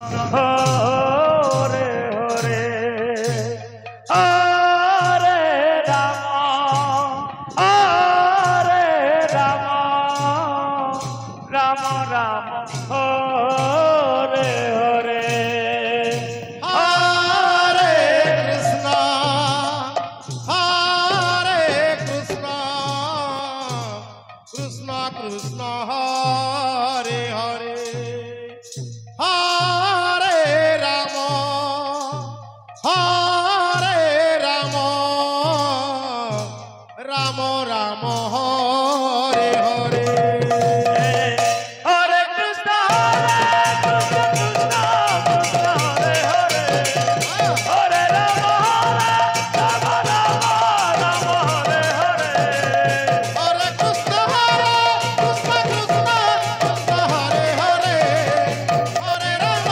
Hare Hare Hare Ram Hare Ram Ram Ram Hare Hare Hare Krishna Krishna Krishna Hare Hare Hare Ram Ram Ram Hare Hare Hare Krishna Krishna Krishna Hare Hare Hare Ram Ram Ram Ram Hare Hare Hare Krishna Krishna Krishna Hare Hare Hare Ram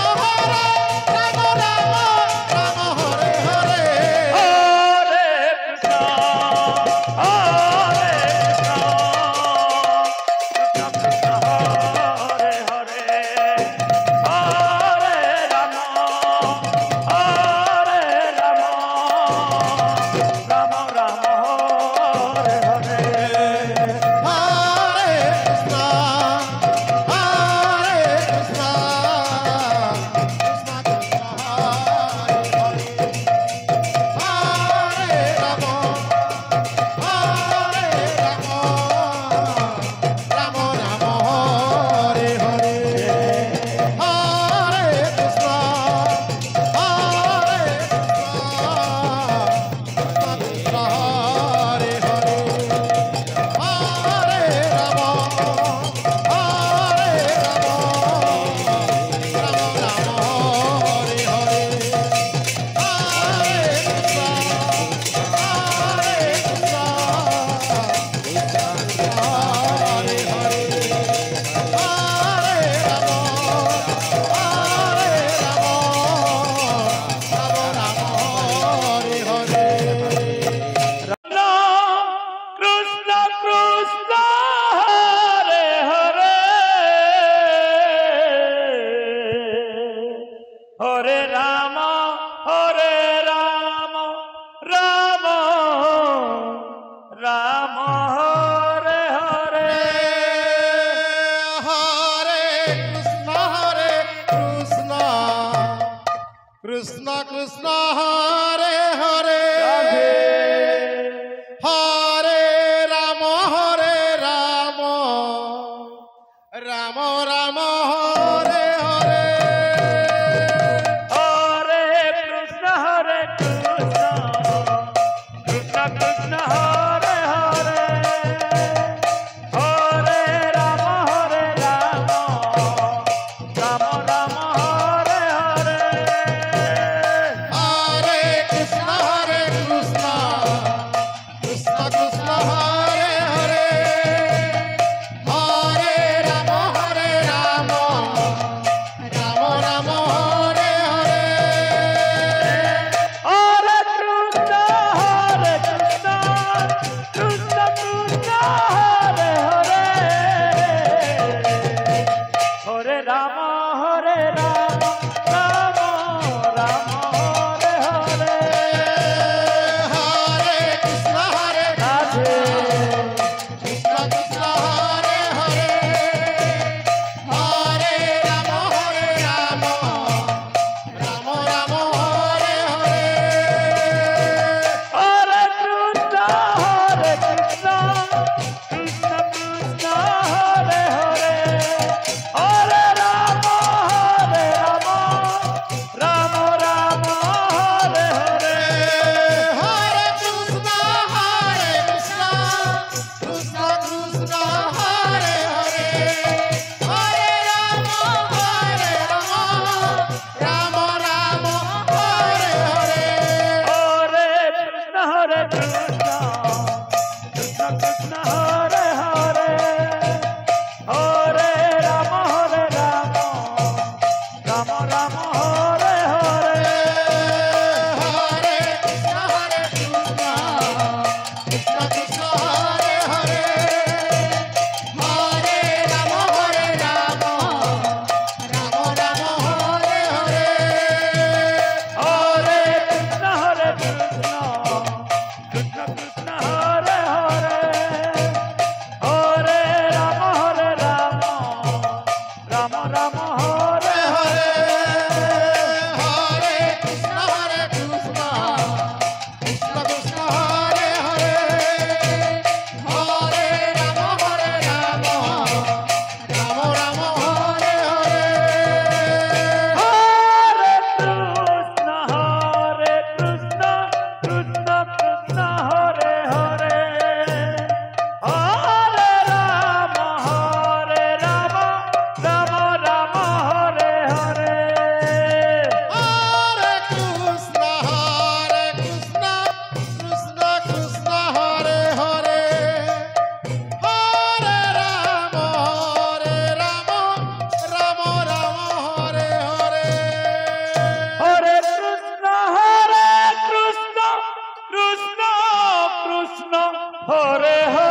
Ram Ram Hare Hare Hare Krishna Hare Krishna Krishna Krishna Hare Hare Hare Ram Ram Ram Hare Hare Hare Krishna Krishna Krishna Hare Hare Hare Ram Ram Ram Hare Hare Hare Krishna Krishna Hare Hare Hare Ram Ram Hare Hare Hare Krishna Hare Hare Hare Ram Ram Hare Hare Krishna Krishna Hare Hare Hare Ram Ram Ram Hare Hare Hare Krishna Krishna Krishna Hare Hare Hare Ram Ram Ram Hare Hare Hare Krishna Krishna Krishna Hare Hare Hare Ram Ram Ram Hare Hare Hare Krishna Krishna Krishna Krishna Hare Hare Hare Ram Ram Ram Hare Hare Hare Krishna Krishna Krishna Hare Hare Hare Ram Ram Ram Hare Hare Hare Krishna Radhe Krishna Krishna Hare Hare Hare Ram Ram Ram Hare Hare Hare Krishna Krishna Krishna Hare Hare Hare Ram Ram Ram Hare Hare Hare Krishna Krishna Krishna Hare Hare Hare Ram Ram Hare Hare Hare Krishna Krishna Krishna Hare Hare Hare Ram Ram Ram Hare Hare Hare Krishna Krishna Krishna Hare Hare Hare Ram Ram Ram Hare Hare Hare